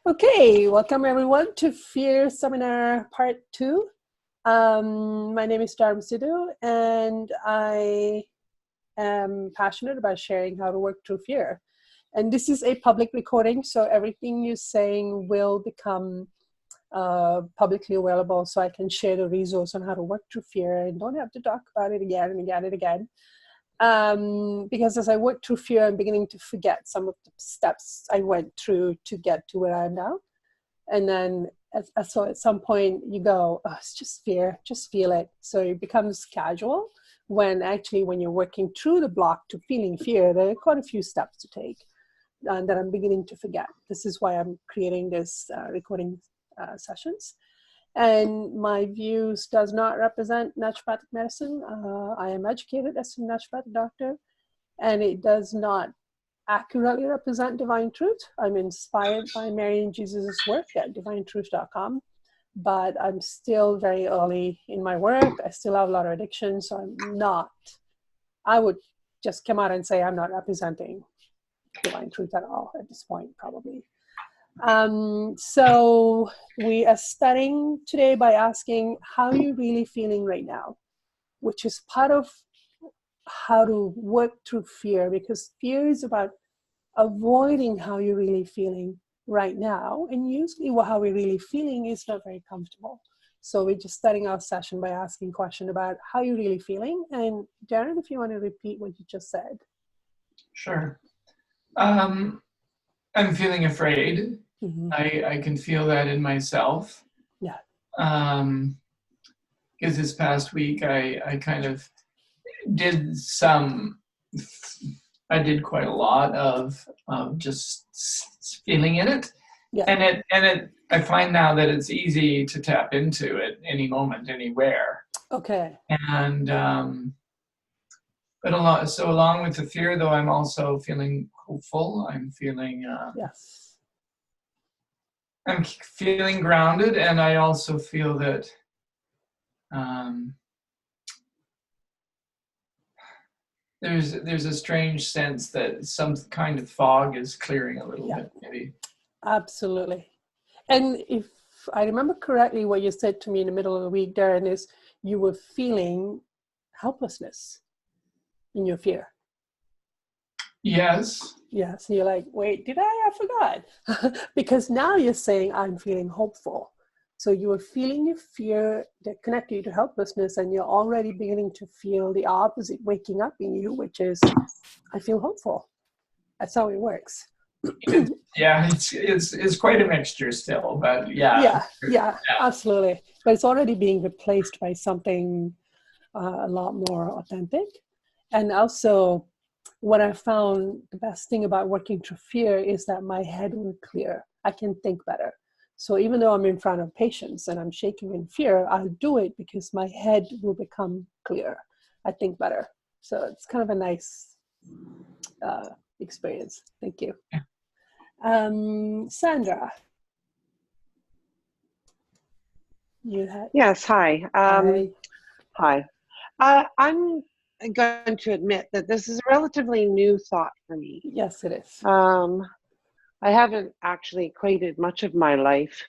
Okay, welcome everyone to Fear Seminar Part 2. My name is Dharm Sidhu, and I am passionate about sharing how to work through fear. And this is a public recording, so everything you're saying will become publicly available, so I can share the resource on how to work through fear and don't have to talk about it again and again and again. Because as I work through fear, I'm beginning to forget some of the steps I went through to get to where I am now. And then so at some point you go, oh, it's just fear, just feel it. So it becomes casual when you're working through the block to feeling fear, there are quite a few steps to take that I'm beginning to forget. This is why I'm creating this recording sessions. And my views does not represent naturopathic medicine. I am educated as a naturopathic doctor, and it does not accurately represent divine truth. I'm inspired by Mary and Jesus' work at divinetruth.com, but I'm still very early in my work. I still have a lot of addiction, so I would just come out and say I'm not representing divine truth at all at this point, probably. So we are starting today by asking how you're really feeling right now, which is part of how to work through fear, because fear is about avoiding how you're really feeling right now. And usually how we're really feeling is not very comfortable. So we're just starting our session by asking a question about how you're really feeling. And Darren, if you want to repeat what you just said. Sure. I'm feeling afraid. Mm-hmm. I can feel that in myself. Yeah. Because this past week I kind of did I did quite a lot of just feeling in it. Yeah. And I find now that it's easy to tap into it any moment, anywhere. Okay. And but along with the fear, though, I'm also feeling hopeful. I'm feeling yes. I'm feeling grounded, and I also feel that there's a strange sense that some kind of fog is clearing a little bit, maybe. Absolutely. And if I remember correctly, what you said to me in the middle of the week, Darren, is you were feeling helplessness in your fear. Yes. Yes. And you're like, wait, did I forgot. Because now you're saying I'm feeling hopeful. So you were feeling your fear that connected you to helplessness, and you're already beginning to feel the opposite waking up in you, which is, I feel hopeful. That's how it works. Yeah, it's quite a mixture still, but yeah. Yeah, absolutely. But it's already being replaced by something a lot more authentic. And also, what I found the best thing about working through fear is that my head will clear. I can think better. So even though I'm in front of patients and I'm shaking in fear, I'll do it because my head will become clear. I think better. So it's kind of a nice experience. Thank you. Sandra. Yes, hi. Hi. I'm going to admit that this is a relatively new thought for me. Yes, it is. I haven't actually equated much of my life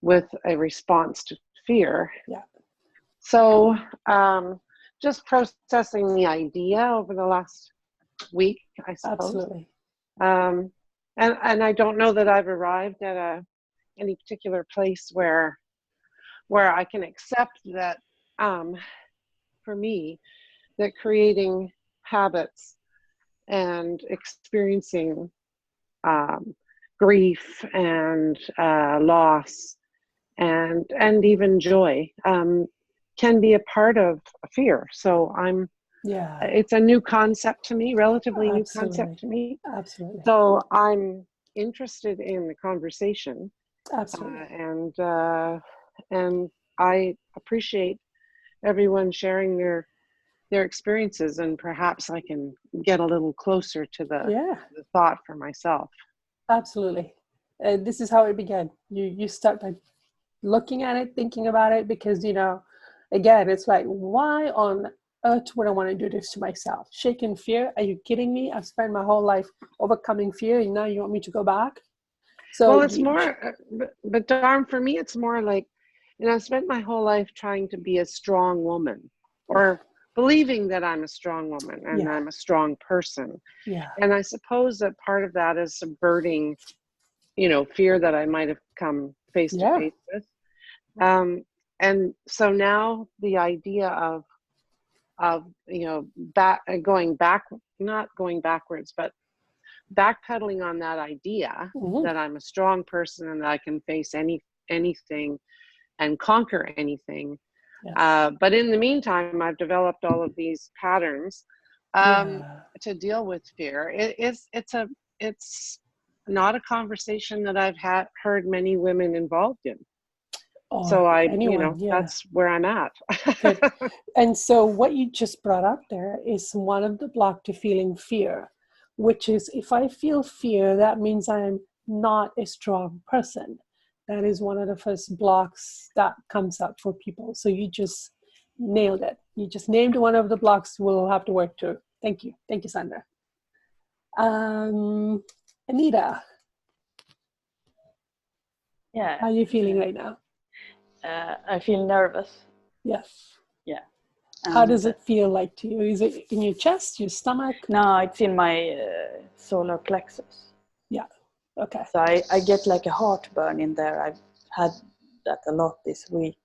with a response to fear. Yeah. So just processing the idea over the last week, I suppose. Absolutely. And I don't know that I've arrived at any particular place where I can accept that, for me, that creating habits and experiencing grief and loss and even joy can be a part of fear. So it's a new concept to me, relatively new concept to me. Absolutely. So I'm interested in the conversation. Absolutely. And I appreciate everyone sharing their experiences, and perhaps I can get a little closer to the thought for myself. Absolutely. This is how it began. You start by looking at it, thinking about it, because, again, it's like, why on would I want to do this to myself? Shake in fear? Are you kidding me? I've spent my whole life overcoming fear, and now you want me to go back? So well, it's more, but Dharm, for me, it's more like, I spent my whole life trying to be a strong woman, or believing that I'm a strong woman and I'm a strong person. Yeah. And I suppose that part of that is subverting, fear that I might have come face to face with. And so now the idea of not going backwards, but backpedaling on that idea that I'm a strong person and that I can face anything and conquer anything. But in the meantime, I've developed all of these patterns to deal with fear. It's not a conversation that I've heard many women involved in. So that's where I'm at. Good. And so what you just brought up there is one of the blocks to feeling fear, which is, if I feel fear, that means I'm not a strong person. That is one of the first blocks that comes up for people. So you just nailed it. You just named one of the blocks we'll have to work through. Thank you. Thank you, Sandra. Anita. Yeah. How are you feeling right now? I feel nervous. Yes. Yeah. How does it feel like to you? Is it in your chest, your stomach? No, it's in my solar plexus. Yeah. Okay. So I get like a heartburn in there. I've had that a lot this week.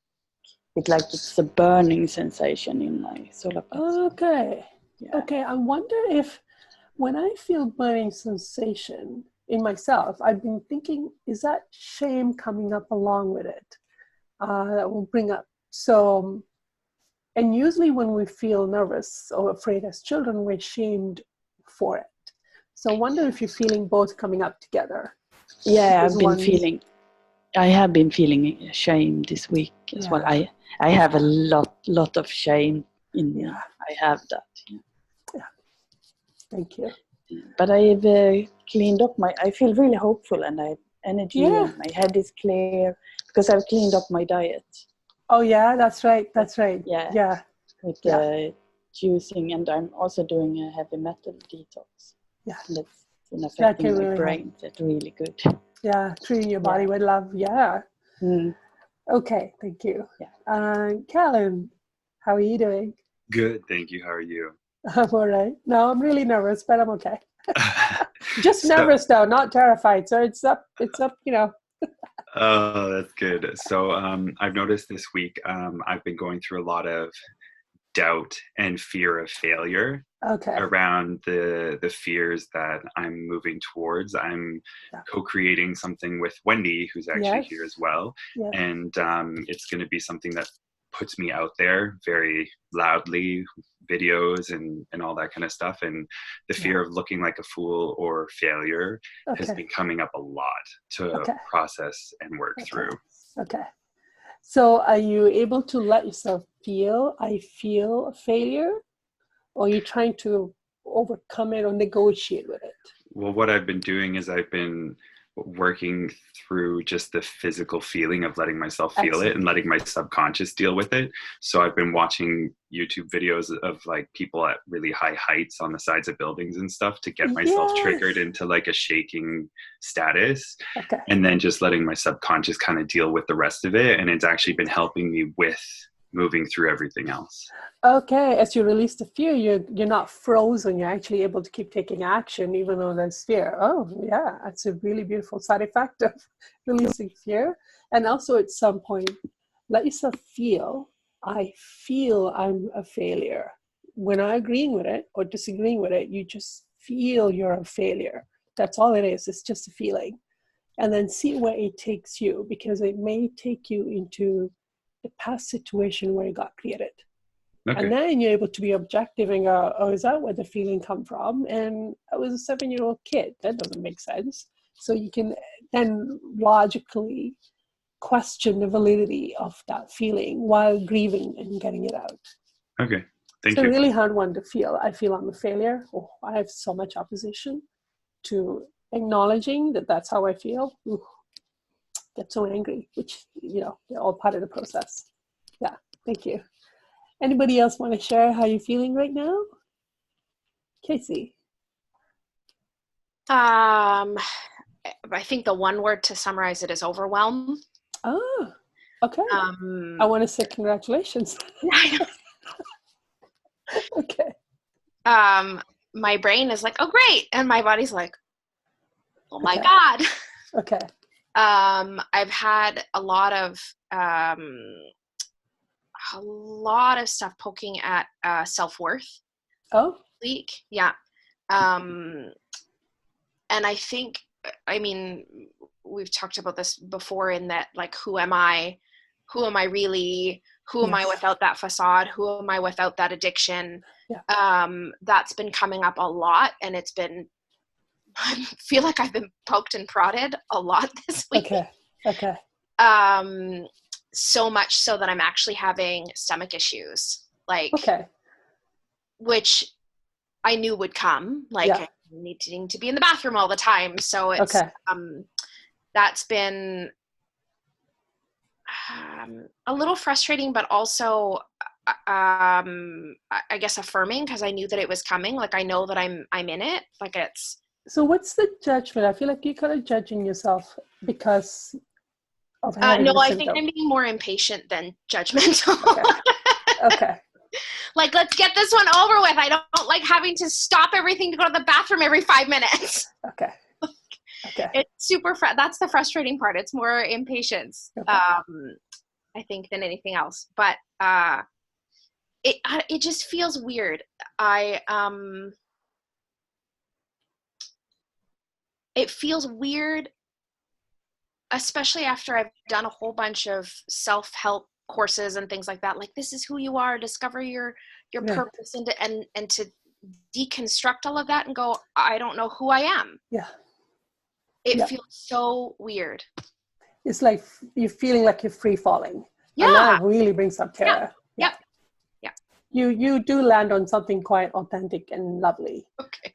It's a burning sensation in my solar plexus. Okay. Yeah. Okay. I wonder if when I feel burning sensation in myself, I've been thinking, is that shame coming up along with it? That will bring up. So, and usually when we feel nervous or afraid as children, we're shamed for it. So I wonder if you're feeling both coming up together. Yeah, I have been feeling shame this week as well. I have a lot of shame in me. I have that. Yeah. Thank you. But I've cleaned up I feel really hopeful, and I have energy and my head is clear because I've cleaned up my diet. Oh yeah, that's right. That's right. Yeah. With juicing, and I'm also doing a heavy metal detox. Yeah. And it's affecting my brain. It's really good. Yeah, treating your body with love. Yeah. Okay, thank you. Yeah. Callum, how are you doing? Good, thank you. How are you? I'm all right. No, I'm really nervous, but I'm okay. Just nervous though, not terrified. So it's up, Oh, that's good. So I've noticed this week I've been going through a lot of doubt and fear of failure around the fears that I'm moving towards. I'm co-creating something with Wendy, who's actually here as well. And it's going to be something that puts me out there very loudly, videos and all that kind of stuff. And the fear of looking like a fool or failure has been coming up a lot to process and work through. Okay. So are you able to let yourself feel, I feel a failure? Or are you trying to overcome it or negotiate with it? Well, what I've been doing is I've been working through just the physical feeling of letting myself feel it and letting my subconscious deal with it. So I've been watching YouTube videos of like people at really high heights on the sides of buildings and stuff to get myself triggered into like a shaking status, and then just letting my subconscious kind of deal with the rest of it. And it's actually been helping me with moving through everything else. Okay, as you release the fear, you're not frozen. You're actually able to keep taking action even though there's fear. Oh, yeah, that's a really beautiful side effect of releasing fear. And also at some point, let yourself feel, I feel I'm a failure. When I'm agreeing with it or disagreeing with it, you just feel you're a failure. That's all it is. It's just a feeling. And then see where it takes you, because it may take you into the past situation where it got created. And then you're able to be objective and go, oh, is that where the feeling come from? And I was a 7-year-old kid. That doesn't make sense. So you can then logically question the validity of that feeling while grieving and getting it out. Okay, thank you. It's a you. really hard one to feel. I feel I'm a failure. Oh, I have so much opposition to acknowledging that that's how I feel. Ooh, get so angry, which, they're all part of the process. Yeah, thank you. Anybody else want to share how you're feeling right now? Casey. I think the one word to summarize it is overwhelm. Oh, okay. I want to say congratulations. Okay. My brain is like, oh, great. And my body's like, oh my God. Okay. I've had a lot of stuff poking at self-worth. Oh. Week. Yeah. And I think, I mean, we've talked about this before in that, like, who am I? Who am I really? Who am I without that facade? Who am I without that addiction? Yeah. That's been coming up a lot, and it's been, I feel like I've been poked and prodded a lot this week. Okay. So much so that I'm actually having stomach issues, like, which I knew would come, like needing to be in the bathroom all the time. So it's, that's been a little frustrating, but also, I guess affirming, because I knew that it was coming. Like, I know that I'm in it. Like, it's. So what's the judgment? I feel like you're kind of judging yourself because of having no, the I symptom. think I'm being more impatient than judgmental. Okay. Like, let's get this one over with. I don't like having to stop everything to go to the bathroom every 5 minutes. Okay. It's super, that's the frustrating part. It's more impatience, I think, than anything else. But it just feels weird. It feels weird, especially after I've done a whole bunch of self-help courses and things like that. Like, this is who you are, discover your purpose, and to deconstruct all of that and go, I don't know who I am. Yeah. It feels so weird. It's like you're feeling like you're free falling. Yeah. And that really brings up terror. Yeah. You do land on something quite authentic and lovely. Okay.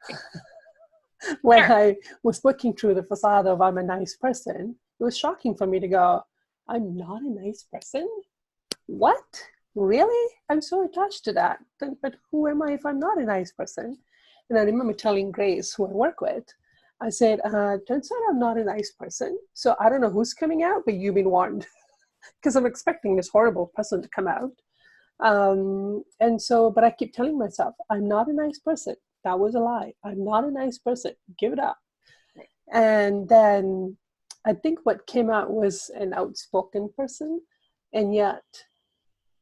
When I was looking through the facade of I'm a nice person, it was shocking for me to go, I'm not a nice person? What? Really? I'm so attached to that. But who am I if I'm not a nice person? And I remember telling Grace, who I work with, I said, turns out I'm not a nice person. So I don't know who's coming out, but you've been warned. Because I'm expecting this horrible person to come out. But I keep telling myself, I'm not a nice person. That was a lie. I'm not a nice person. Give it up. And then I think what came out was an outspoken person. And yet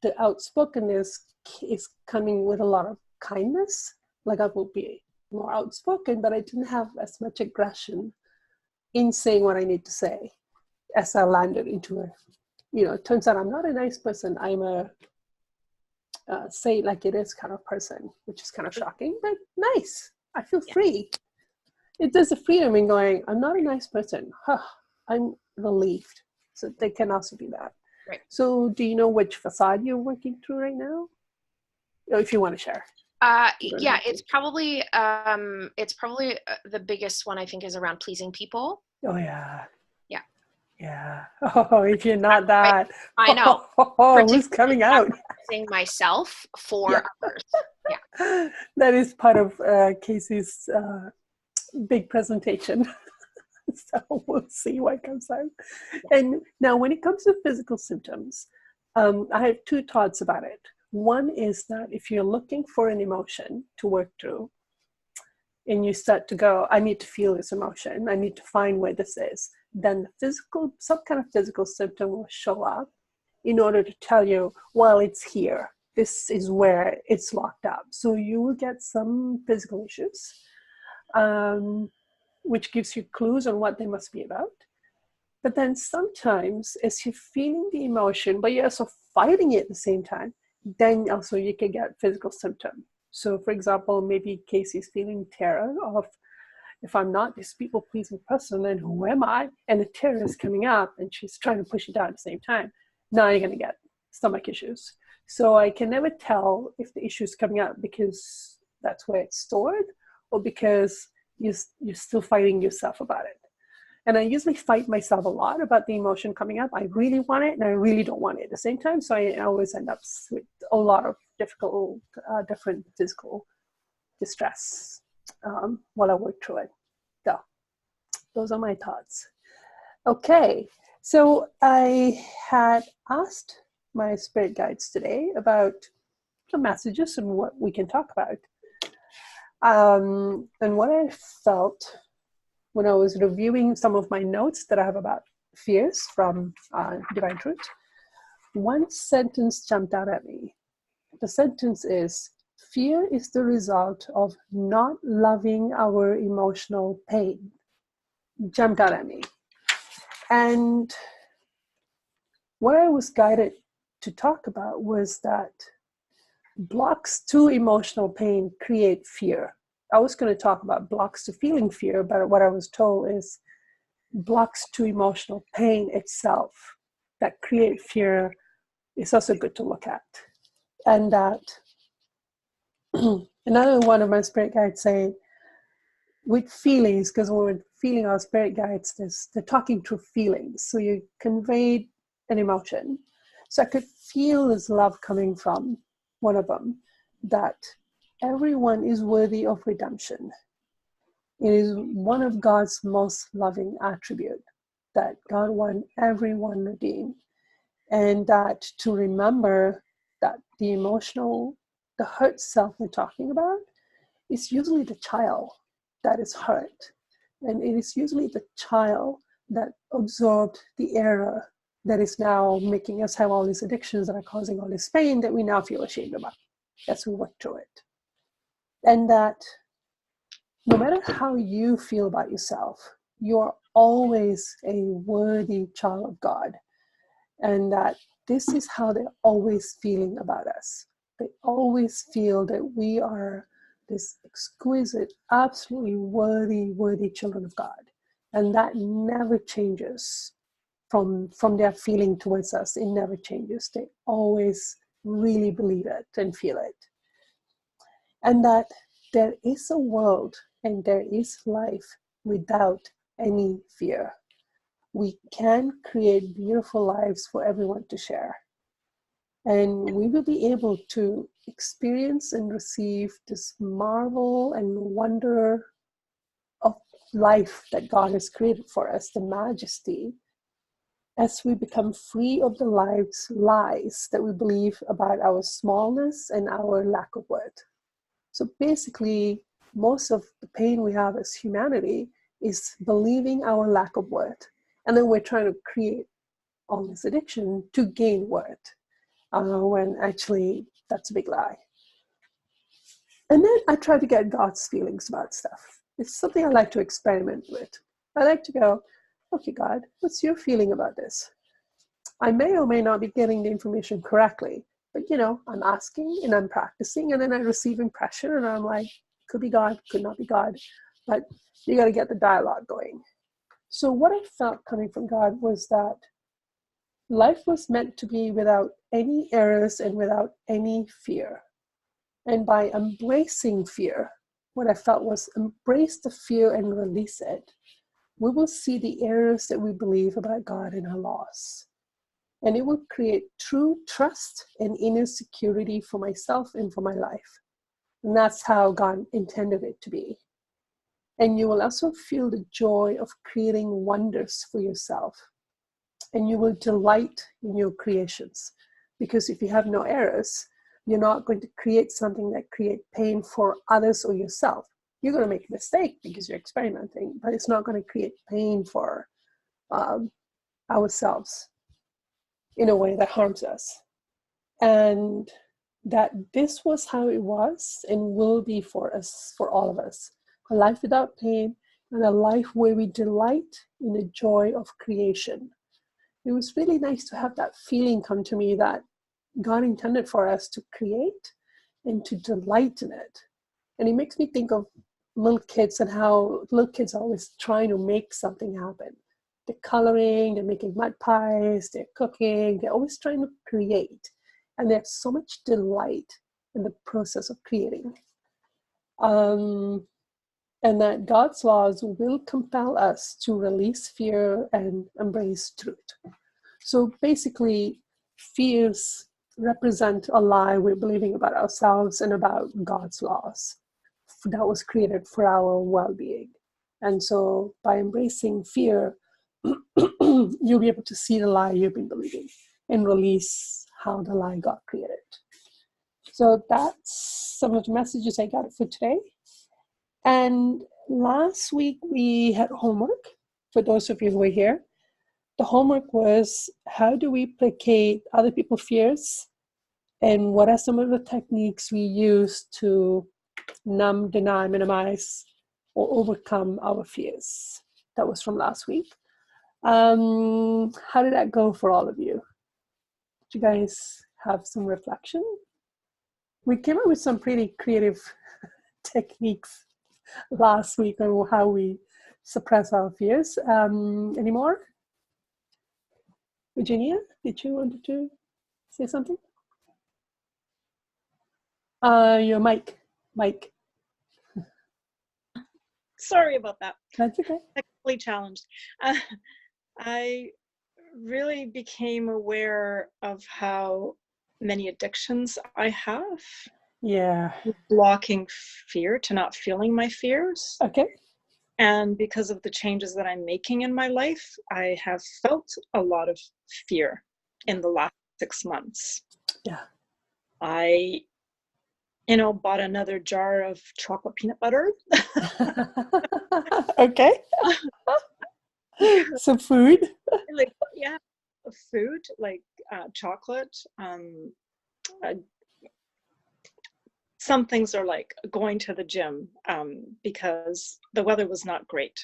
the outspokenness is coming with a lot of kindness. Like, I will be more outspoken, but I didn't have as much aggression in saying what I need to say as I landed into it. It turns out I'm not a nice person. I'm a say it like it is kind of person, which is kind of shocking, but nice. I feel free. There's a freedom in going, I'm not a nice person. I'm relieved. So they can also be that. Right. So do you know which facade you're working through right now? Or if you want to share. Yeah, it's probably the biggest one, I think, is around pleasing people. Oh, yeah. Yeah. Oh, if you're not that. I know. Who's coming out? Myself for others. Yeah. That is part of Casey's big presentation. So we'll see what comes out. And now when it comes to physical symptoms, I have two thoughts about it. One is that if you're looking for an emotion to work through, and you start to go, I need to feel this emotion, I need to find where this is, then some kind of physical symptom will show up in order to tell you, well, it's here. This is where it's locked up. So you will get some physical issues, which gives you clues on what they must be about. But then sometimes as you're feeling the emotion, but you're also fighting it at the same time, then also you can get physical symptom. So for example, maybe Casey's feeling terror of, if I'm not this people-pleasing person, then who am I? And the terror is coming up and she's trying to push it down at the same time. Now you're going to get stomach issues. So I can never tell if the issue is coming up because that's where it's stored or because you're still fighting yourself about it. And I usually fight myself a lot about the emotion coming up. I really want it and I really don't want it at the same time. So I always end up with a lot of different physical distress while I worked through it. So those are my thoughts. Okay, so I had asked my spirit guides today about some messages and what we can talk about. And what I felt when I was reviewing some of my notes that I have about fears from Divine Truth, one sentence jumped out at me. The sentence is, fear is the result of not loving our emotional pain. Jumped out at me. And what I was guided to talk about was that blocks to emotional pain create fear. I was going to talk about blocks to feeling fear, but what I was told is blocks to emotional pain itself that create fear is also good to look at. And that another one of my spirit guides say, with feelings, because when we're feeling our spirit guides, they're talking through feelings. So you conveyed an emotion. So I could feel this love coming from one of them, that everyone is worthy of redemption. It is one of God's most loving attribute, that God wants everyone redeemed. And that to remember that the emotional, the hurt self we're talking about is usually the child that is hurt. And it is usually the child that absorbed the error that is now making us have all these addictions that are causing all this pain that we now feel ashamed about as we work through it. And that no matter how you feel about yourself, you're always a worthy child of God. And that this is how they're always feeling about us. They always feel that we are this exquisite, absolutely worthy children of God. And that never changes from their feeling towards us. It never changes. They always really believe it and feel it. And that there is a world and there is life without any fear. We can create beautiful lives for everyone to share. And we will be able to experience and receive this marvel and wonder of life that God has created for us, the majesty, as we become free of the lies that we believe about our smallness and our lack of worth. So basically, most of the pain we have as humanity is believing our lack of worth. And then we're trying to create all this addiction to gain worth, when actually that's a big lie. And then I try to get God's feelings about stuff. It's something I like to experiment with. I like to go, okay, God, what's your feeling about this? I may or may not be getting the information correctly, but I'm asking and I'm practicing, and then I receive impression and I'm like, could be God, could not be God, but you got to get the dialogue going. So what I felt coming from God was that life was meant to be without any errors and without any fear. And by embracing fear, what I felt was embrace the fear and release it. We will see the errors that we believe about God and our laws. And it will create true trust and inner security for myself and for my life. And that's how God intended it to be. And you will also feel the joy of creating wonders for yourself. And you will delight in your creations. Because if you have no errors, you're not going to create something that creates pain for others or yourself. You're going to make a mistake because you're experimenting, but it's not going to create pain for ourselves in a way that harms us. And that this was how it was and will be for us, for all of us. A life without pain and a life where we delight in the joy of creation. It was really nice to have that feeling come to me that God intended for us to create and to delight in it. And it makes me think of little kids and how little kids are always trying to make something happen. They're coloring, they're making mud pies, they're cooking, they're always trying to create. And there's so much delight in the process of creating. And that God's laws will compel us to release fear and embrace truth. So basically, fears represent a lie we're believing about ourselves and about God's laws that was created for our well-being. And so by embracing fear, you'll be able to see the lie you've been believing and release how the lie got created. So that's some of the messages I got for today. And last week we had homework. For those of you who were here, the homework was, how do we placate other people's fears? And what are some of the techniques we use to numb, deny, minimize, or overcome our fears? That was from last week. How did that go for all of you? Did you guys have some reflection? We came up with some pretty creative techniques last week on how we suppress our fears. Any more? Virginia, did you want to say something? Your mic. Sorry about that. That's okay. Technically challenged. I really became aware of how many addictions I have. Yeah. Blocking fear to not feeling my fears. Okay. And because of the changes that I'm making in my life, I have felt a lot of fear in the last 6 months. Yeah. I, bought another jar of chocolate peanut butter. Okay. Some food. Food, like chocolate. Some things are like going to the gym because the weather was not great.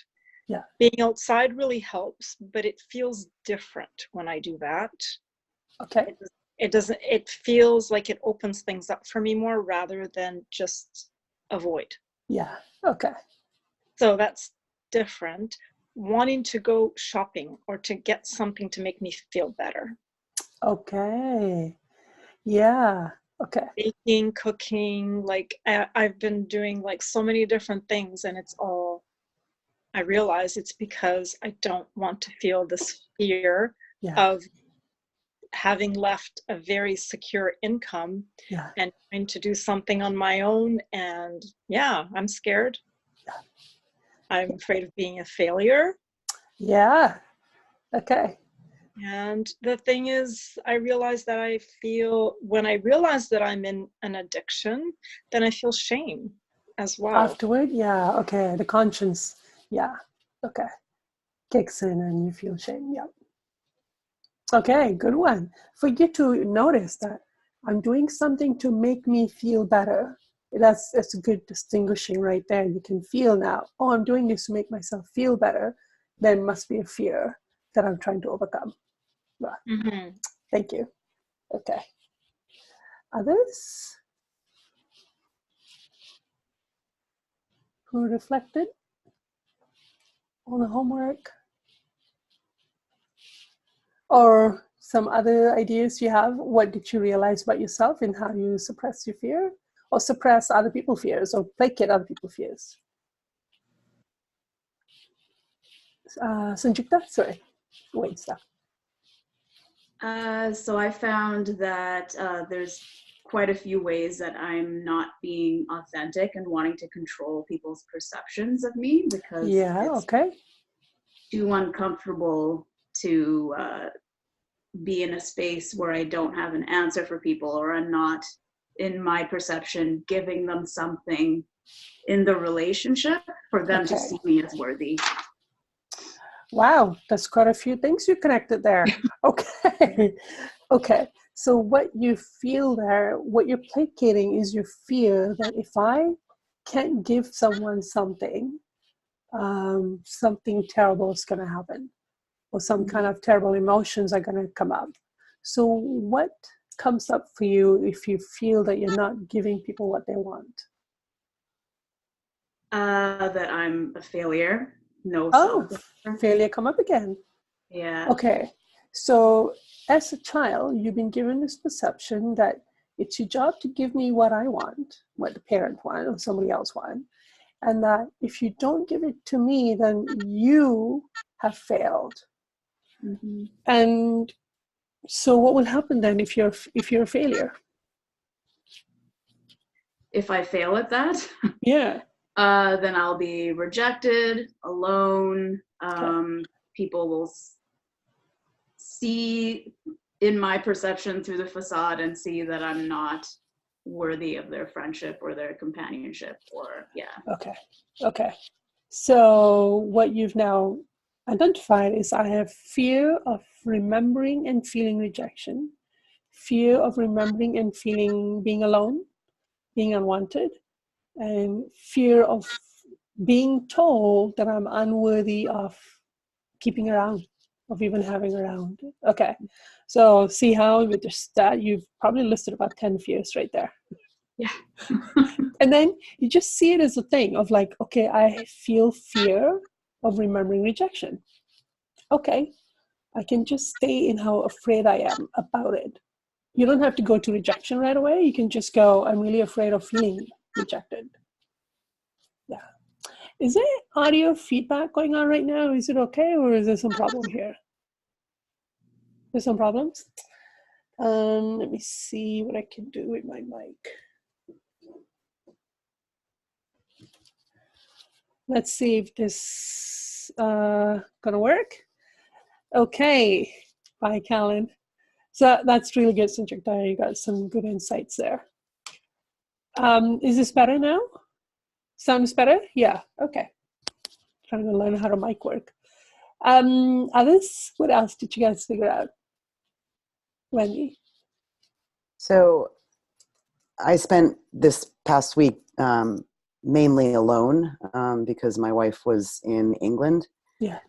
Yeah. Being outside really helps, but it feels different when I do that. Okay. It feels like it opens things up for me more rather than just avoid. Yeah. Okay. So that's different. Wanting to go shopping or to get something to make me feel better. Okay. Yeah. Okay. Baking, cooking, like I've been doing like so many different things, and I realize it's because I don't want to feel this fear of having left a very secure income and trying to do something on my own. And I'm scared. I'm afraid of being a failure. Yeah. Okay. And the thing is, I realize that when I realize that I'm in an addiction, then I feel shame as well. Afterward? Yeah. Okay. The conscience. Yeah. Okay. Kicks in and you feel shame. Yeah. Okay. Good one. For you to notice that I'm doing something to make me feel better. That's a good distinguishing right there. You can feel now, I'm doing this to make myself feel better. There must be a fear that I'm trying to overcome. Well, Thank you. Okay. Others who reflected on the homework? Or some other ideas you have? What did you realize about yourself and how you suppress your fear? Or suppress other people's fears or placate other people's fears? Sanjukta? Sorry. Wait, stop. So I found that there's quite a few ways that I'm not being authentic and wanting to control people's perceptions of me because it's too uncomfortable to be in a space where I don't have an answer for people, or I'm not, in my perception, giving them something in the relationship for them to see me as worthy. Wow, that's quite a few things you connected there. Okay. Okay. So what you feel there, what you're placating is your fear that if I can't give someone something, something terrible is going to happen, or some kind of terrible emotions are going to come up. So what comes up for you if you feel that you're not giving people what they want? That I'm a failure. Failure come up again. Yeah. Okay. So as a child, you've been given this perception that it's your job to give me what I want, what the parent want or somebody else want. And that if you don't give it to me, then you have failed. And So what will happen then if you're a failure? If I fail at that, yeah, then I'll be rejected, alone. People will see in my perception through the facade and see that I'm not worthy of their friendship or their companionship, or Okay. So what you've now identified is I have fear of remembering and feeling rejection, fear of remembering and feeling being alone, being unwanted, and fear of being told that I'm unworthy of keeping around, of even having around. Okay. So see how with just that, you've probably listed about 10 fears right there. Yeah. And then you just see it as a thing of like, okay, I feel fear of remembering rejection. Okay. I can just stay in how afraid I am about it. You don't have to go to rejection right away. You can just go, I'm really afraid of feeling rejected. Yeah. Is there audio feedback going on right now? Is it okay, or is there some problem here? There's some problems? Let me see what I can do with my mic. Let's see if this gonna work. Okay. Bye, Callan. So that's really good, Sanjukta. You got some good insights there. Is this better now? Sounds better? Yeah, okay. Trying to learn how to mic work. Others, what else did you guys figure out? Wendy? So I spent this past week mainly alone because my wife was in England. Yeah.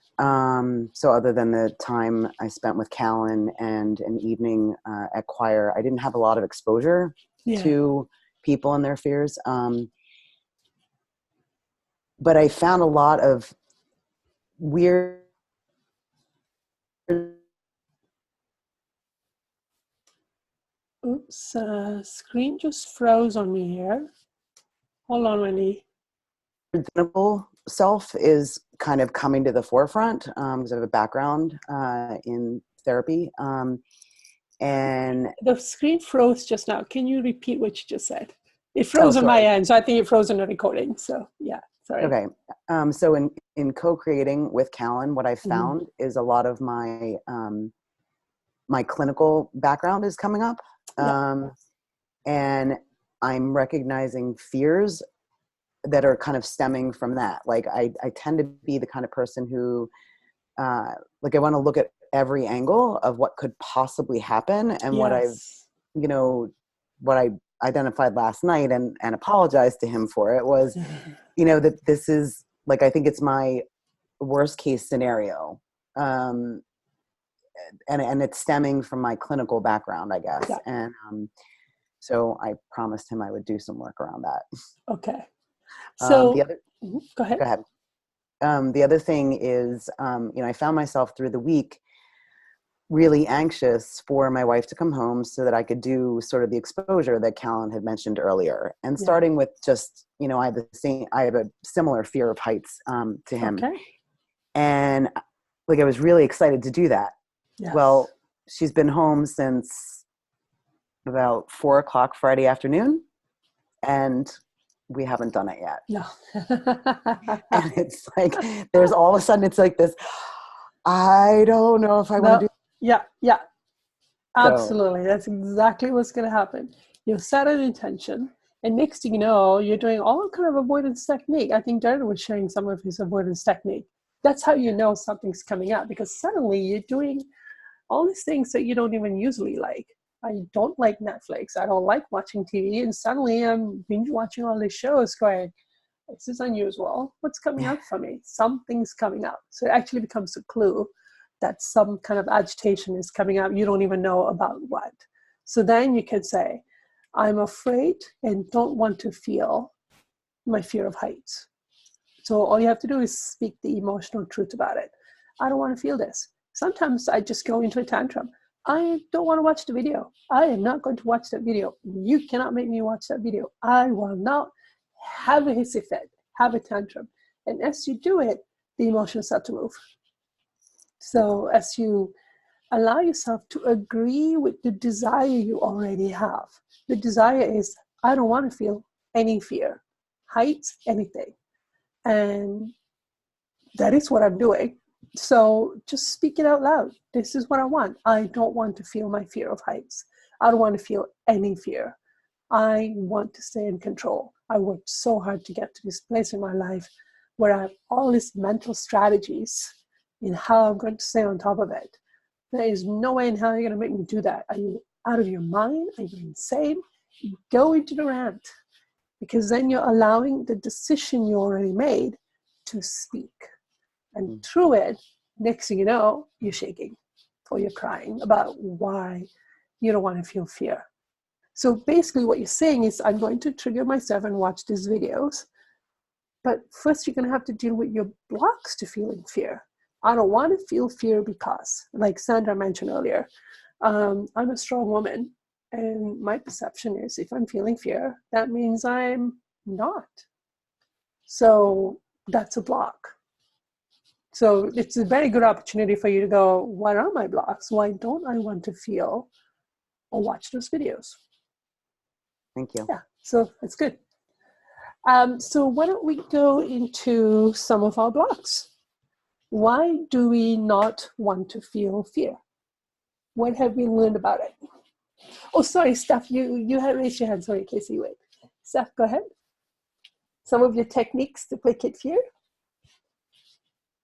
So other than the time I spent with Callan and an evening at choir, I didn't have a lot of exposure to people and their fears. But I found a lot of weird. Oops, screen just froze on me here. Hold on, Wendy. Clinical self is kind of coming to the forefront because I have a background in therapy. And the screen froze just now. Can you repeat what you just said? It froze on my end, so I think it froze on the recording. So yeah, sorry. Okay. So in co-creating with Callan, what I found is a lot of my my clinical background is coming up. And I'm recognizing fears that are kind of stemming from that. Like I tend to be the kind of person who like I want to look at every angle of what could possibly happen. And what I've, what I identified last night and apologized to him for it was, that this is like, I think it's my worst case scenario. And it's stemming from my clinical background, I guess. Yeah. And so I promised him I would do some work around that. Okay. So the other, go ahead. Go ahead. The other thing is, I found myself through the week really anxious for my wife to come home so that I could do sort of the exposure that Callan had mentioned earlier. And starting with just, I have a similar fear of heights to him. Okay. And like, I was really excited to do that. Yes. Well, she's been home since about 4:00 Friday afternoon, and we haven't done it yet. No. And it's like, there's all of a sudden, it's like this, I don't know if I want to do. Yeah. Absolutely. That's exactly what's going to happen. You'll set an intention, and next thing you know, you're doing all kind of avoidance technique. I think Darren was sharing some of his avoidance technique. That's how you know something's coming up, because suddenly you're doing all these things that you don't even usually like. I don't like Netflix. I don't like watching TV. And suddenly I'm binge watching all these shows going, this is unusual. What's coming up for me? Something's coming up. So it actually becomes a clue that some kind of agitation is coming up. You don't even know about what. So then you can say, I'm afraid and don't want to feel my fear of heights. So all you have to do is speak the emotional truth about it. I don't want to feel this. Sometimes I just go into a tantrum. I don't want to watch the video. I am not going to watch that video. You cannot make me watch that video. I will not have a hissy fit, have a tantrum. And as you do it, the emotions start to move. So as you allow yourself to agree with the desire you already have. The desire is, I don't want to feel any fear, heights, anything. And that is what I'm doing. So just speak it out loud. This is what I want. I don't want to feel my fear of heights. I don't want to feel any fear. I want to stay in control. I worked so hard to get to this place in my life where I have all these mental strategies in how I'm going to stay on top of it. There is no way in hell you're going to make me do that. Are you out of your mind? Are you insane? Go into the rant, because then you're allowing the decision you already made to speak. And through it, next thing you know, you're shaking or you're crying about why you don't want to feel fear. So basically what you're saying is, I'm going to trigger myself and watch these videos. But first you're going to have to deal with your blocks to feeling fear. I don't want to feel fear because, like Sandra mentioned earlier, I'm a strong woman. And my perception is, if I'm feeling fear, that means I'm not. So that's a block. So it's a very good opportunity for you to go, what are my blocks? Why don't I want to feel or watch those videos? Thank you. Yeah, so it's good. So why don't we go into some of our blocks? Why do we not want to feel fear? What have we learned about it? Oh, sorry, Steph, you had raised your hand. Sorry, Casey, wait. Steph, go ahead. Some of your techniques to placate fear?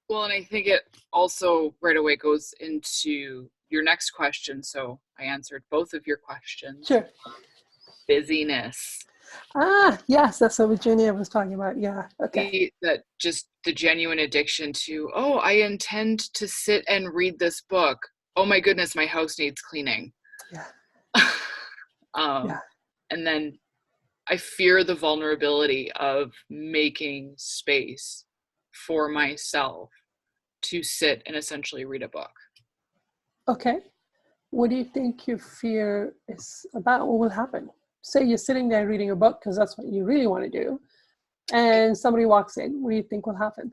Well, and I think it also right away goes into your next question. So I answered both of your questions. Sure. Busyness. Ah, yes, that's what Virginia was talking about. Yeah, okay. That just the genuine addiction to, oh, I intend to sit and read this book. Oh my goodness, my house needs cleaning. Yeah. Yeah. And then I fear the vulnerability of making space for myself to sit and essentially read a book. Okay. What do you think your fear is about? What will happen? Say you're sitting there reading a book because that's what you really want to do, and somebody walks in. What do you think will happen?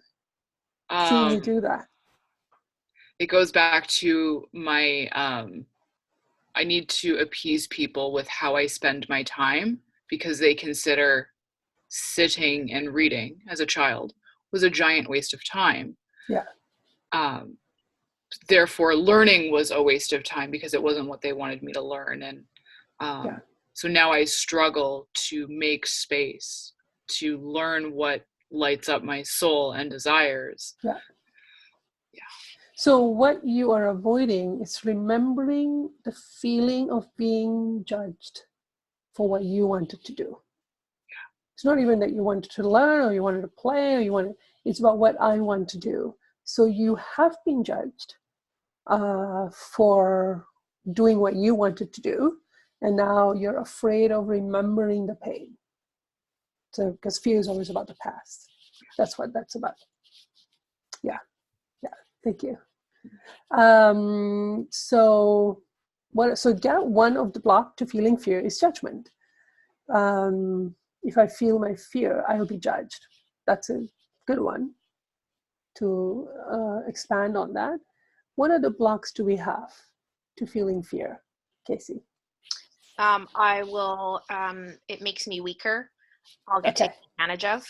Seeing you do that. It goes back to my, I need to appease people with how I spend my time, because they consider sitting and reading as a child was a giant waste of time. Yeah. Therefore, learning was a waste of time because it wasn't what they wanted me to learn. And so now I struggle to make space to learn what lights up my soul and desires. Yeah. So what you are avoiding is remembering the feeling of being judged for what you wanted to do. It's not even that you wanted to learn or you wanted to play or it's about what I want to do. So you have been judged for doing what you wanted to do. And now you're afraid of remembering the pain. So, because fear is always about the past. That's what that's about. Yeah. Thank you. So one of the block to feeling fear is judgment. If I feel my fear, I'll be judged. That's a good one to expand on that. What other blocks do we have to feeling fear, Casey? I will, it makes me weaker. I'll get taken advantage of.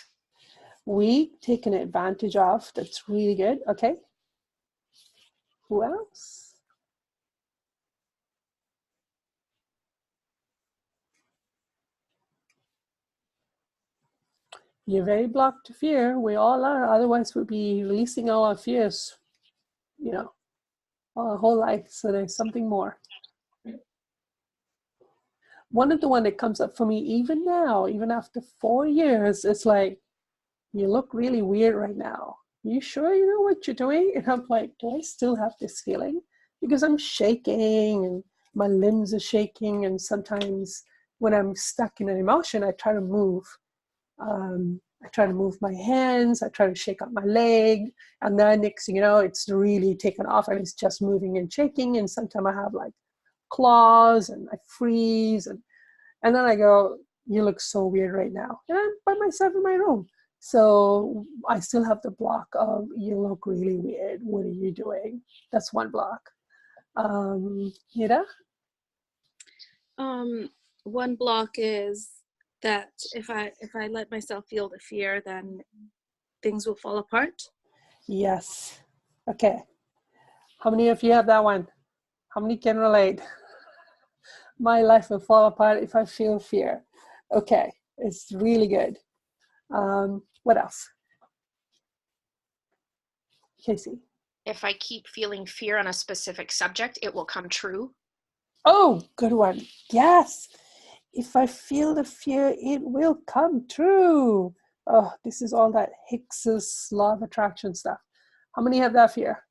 Weak, taken advantage of. That's really good. Okay. Who else? You're very blocked to fear. We all are. Otherwise, we'd be releasing all our fears, our whole life. So there's something more. One of the one that comes up for me even now, even after 4 years, it's like, you look really weird right now. You sure you know what you're doing? And I'm like, do I still have this feeling? Because I'm shaking and my limbs are shaking. And sometimes when I'm stuck in an emotion, I try to move. I try to move my hands. I try to shake up my leg. And then next thing you know, it's really taken off and it's just moving and shaking. And sometimes I have like claws and I freeze. And then I go, you look so weird right now. And I'm by myself in my room. So I still have the block of, you look really weird. What are you doing? That's one block. Nida? One block is that if I let myself feel the fear, then things will fall apart. Yes. Okay. How many of you have that one? How many can relate? My life will fall apart if I feel fear. Okay, it's really good. What else? Casey? If I keep feeling fear on a specific subject, it will come true. Oh, good one. Yes. If I feel the fear, it will come true. Oh, this is all that Hicks's law of attraction stuff. How many have that fear?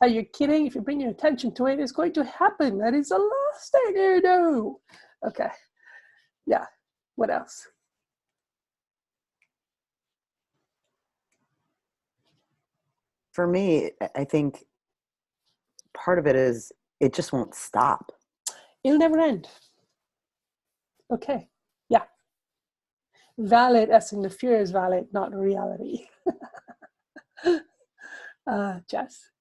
Are you kidding? If you bring your attention to it, it's going to happen. That is the last thing you do. Okay. Yeah. What else? For me, I think part of it is it just won't stop. It'll never end. Okay. Yeah. Valid, as in the fear is valid, not reality. Jess?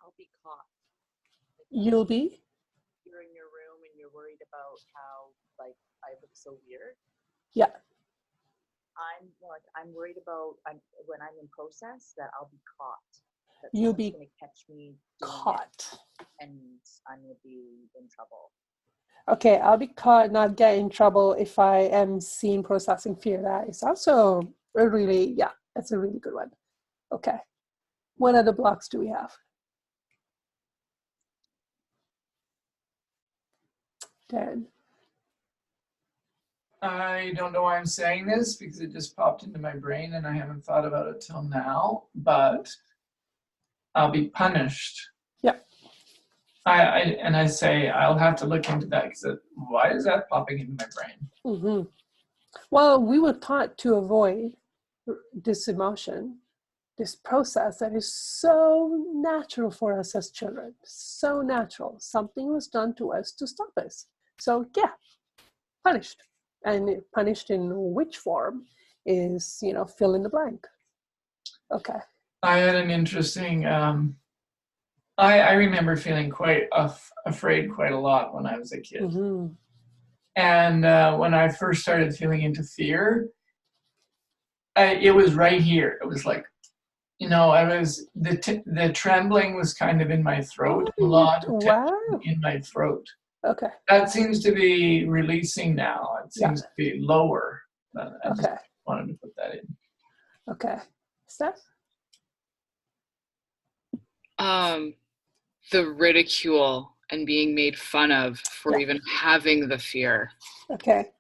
I'll be caught. You'll be? You're in your room and you're worried about how, like, I look so weird. Yeah. I'm worried about when I'm in process that I'll be caught. That You'll be going to catch me caught. And I'm going to be in trouble. Okay, I'll be caught, not get in trouble if I am seen processing fear. That is also a really, yeah, that's a really good one. Okay. What other blocks do we have? Dan? I don't know why I'm saying this because it just popped into my brain and I haven't thought about it till now, but I'll be punished. Yep. I say I'll have to look into that because why is that popping into my brain? Mm-hmm. Well, we were taught to avoid this emotion, this process that is so natural for us as children, so natural. Something was done to us to stop us. So yeah, punished. And punished in which form is, fill in the blank. Okay. I had an interesting, I remember feeling quite afraid quite a lot when I was a kid. Mm-hmm. And when I first started feeling into fear, it was right here. It was like, the trembling was kind of in my throat, a lot of tension in my throat. Okay. That seems to be releasing now. It seems to be lower. I just wanted to put that in. Okay. Steph? The ridicule and being made fun of for even having the fear. Okay.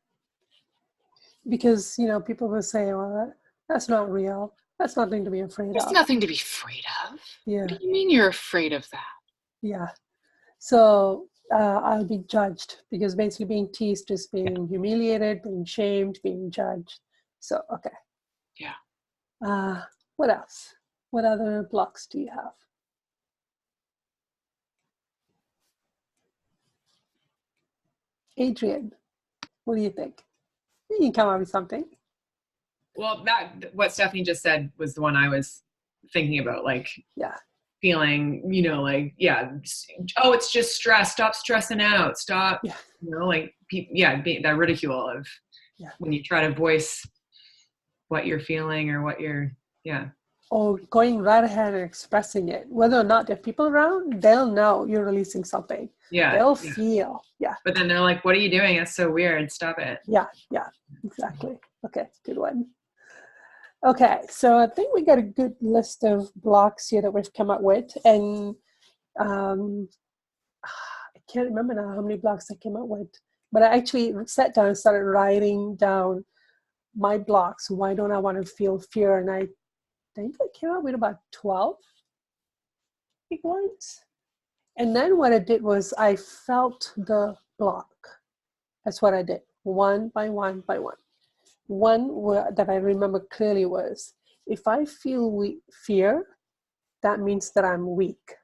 Because, people will say, well, that's not real. That's nothing to be afraid of. There's nothing to be afraid of. Yeah. What do you mean you're afraid of that? Yeah. So I'll be judged because basically being teased is being humiliated, being shamed, being judged. So, okay. Yeah. What else? What other blocks do you have? Adrian, what do you think? You can come up with something. Well, what Stephanie just said was the one I was thinking about, like feeling, oh, it's just stress. Stop stressing out. Stop, that ridicule of when you try to voice what you're feeling or what you're, Or going right ahead and expressing it. Whether or not there are people around, they'll know you're releasing something. Yeah. They'll feel. Yeah. But then they're like, what are you doing? That's so weird. Stop it. Yeah. Exactly. Okay, good one. Okay, so I think we got a good list of blocks here that we've come up with. And I can't remember now how many blocks I came up with. But I actually sat down and started writing down my blocks. Why don't I want to feel fear? And I think I came up with about 12 big ones. And then what I did was I felt the block. That's what I did, one by one by one. One that I remember clearly was, if I feel fear, that means that I'm weak.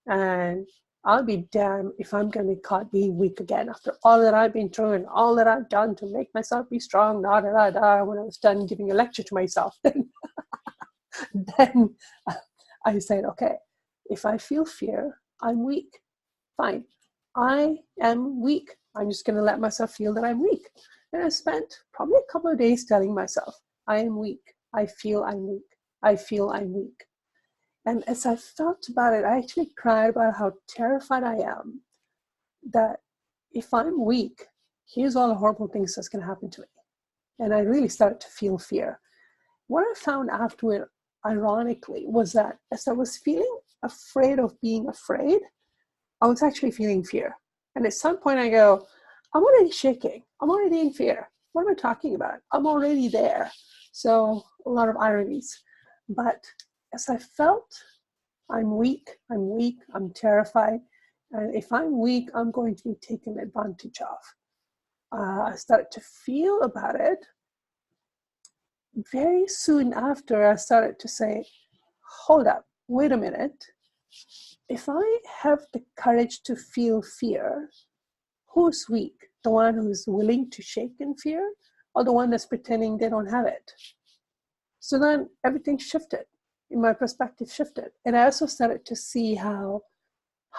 And I'll be damned if I'm going to be caught being weak again after all that I've been through and all that I've done to make myself be strong, when I was done giving a lecture to myself. Then I said, okay, if I feel fear, I'm weak. Fine. I am weak. I'm just going to let myself feel that I'm weak. And I spent probably a couple of days telling myself, I am weak. I feel I'm weak. I feel I'm weak. And as I felt about it, I actually cried about how terrified I am that if I'm weak, here's all the horrible things that's going to happen to me. And I really started to feel fear. What I found afterward, ironically, was that as I was feeling afraid of being afraid, I was actually feeling fear. And at some point I go, I'm already shaking. I'm already in fear. What am I talking about? I'm already there. So a lot of ironies. But as I felt I'm weak, I'm terrified. And if I'm weak, I'm going to be taken advantage of. I started to feel about it. Very soon after, I started to say, hold up, wait a minute. If I have the courage to feel fear, who's weak? The one who's willing to shake in fear, or the one that's pretending they don't have it? So then everything shifted. My perspective shifted. And I also started to see how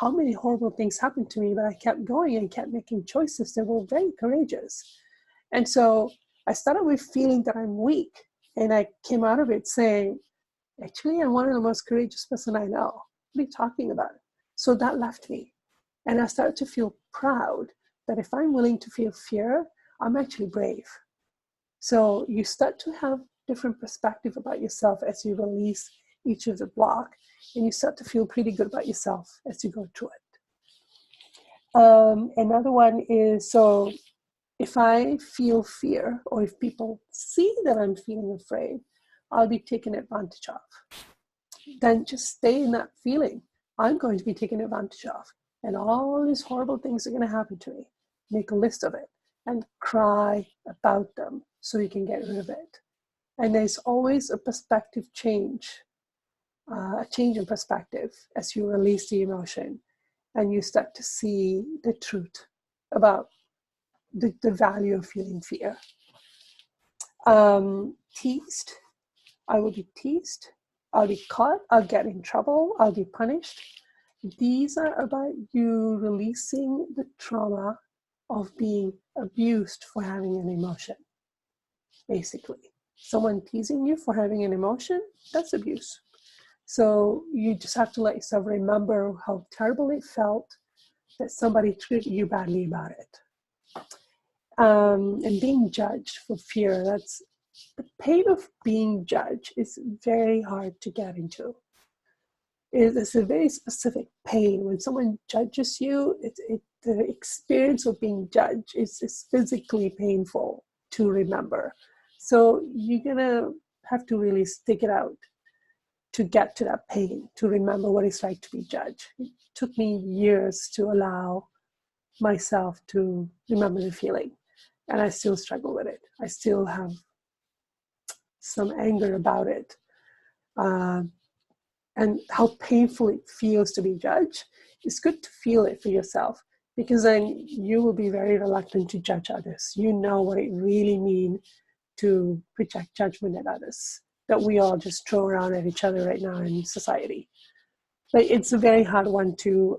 many horrible things happened to me, but I kept going and kept making choices that were very courageous. And so I started with feeling that I'm weak. And I came out of it saying, actually, I'm one of the most courageous person I know. What are you talking about? So that left me. And I started to feel proud that if I'm willing to feel fear, I'm actually brave. So you start to have different perspective about yourself as you release each of the block, and you start to feel pretty good about yourself as you go through it. Another one is, so if I feel fear, or if people see that I'm feeling afraid, I'll be taken advantage of. Then just stay in that feeling. I'm going to be taken advantage of. And all these horrible things are going to happen to me. Make a list of it and cry about them so you can get rid of it. And there's always a perspective change, a change in perspective as you release the emotion and you start to see the truth about the value of feeling fear. Teased. I will be teased. I'll be caught. I'll get in trouble. I'll be punished. These are about you releasing the trauma of being abused for having an emotion. Basically, someone teasing you for having an emotion, that's abuse. So you just have to let yourself remember how terrible it felt that somebody treated you badly about it. And being judged for fear, that's the pain of being judged is very hard to get into. It's a very specific pain. When someone judges you, the experience of being judged is physically painful to remember. So you're going to have to really stick it out to get to that pain, to remember what it's like to be judged. It took me years to allow myself to remember the feeling. And I still struggle with it. I still have some anger about it. And how painful it feels to be judged. It's good to feel it for yourself, because then you will be very reluctant to judge others. You know what it really means to project judgment at others that we all just throw around at each other right now in society. But it's a very hard one to